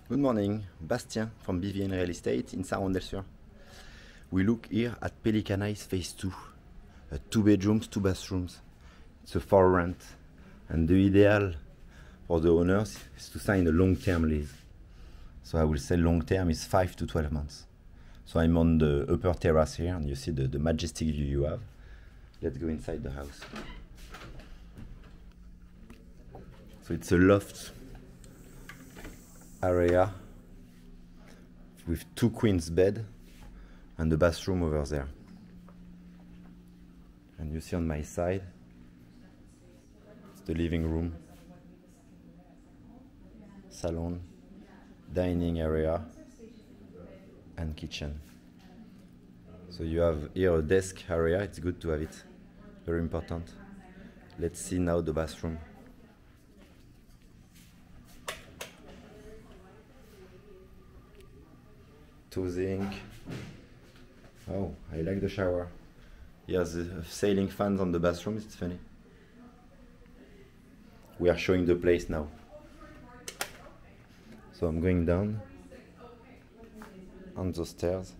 Good morning, Bastien from BVN Real Estate in San Juan del Sur. We look here at Pelican Eyes Phase 2. 2 bedrooms, 2 bathrooms. It's a for rent. And the ideal for the owners is to sign a long-term lease. So I will say long-term is 5 to 12 months. So I'm on the upper terrace here and you see the majestic view you have. Let's go inside the house. So it's a loft area with 2 queens bed and the bathroom over there. And you see on my side, it's the living room, salon, dining area and kitchen. So you have here a desk area, it's good to have it, very important. Let's see now the bathroom. Zinc. Oh, I like the shower. Here's the sailing fans on the bathroom, it's funny. We are showing the place now. So I'm going down on the stairs.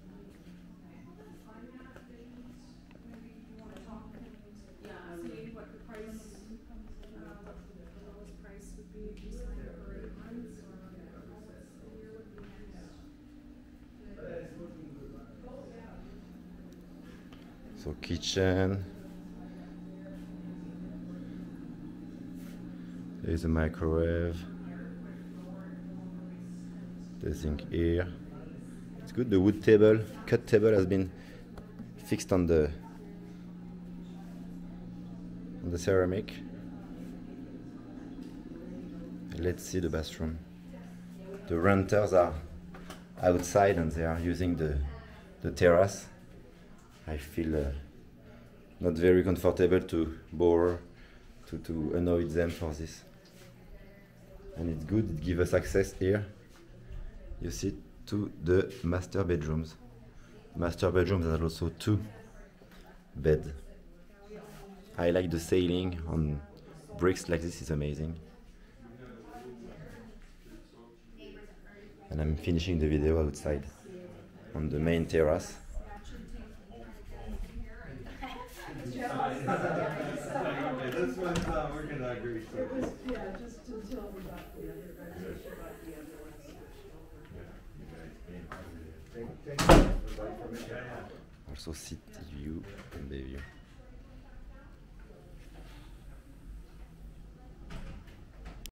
So kitchen, there's a microwave, the sink here. It's good, the wood table, cut table has been fixed on the ceramic. Let's see the bathroom. The renters are outside and they are using the terrace. I feel not very comfortable to bore, to annoy them for this. And it's good, it gives us access here, you see, to the master bedrooms. Master bedrooms have also 2 beds. I like the ceiling on bricks like this, is amazing. And I'm finishing the video outside on the main terrace. This one's we're gonna agree. Yeah, just until we got the other guys. Thank you for the information. Also city view and bay view.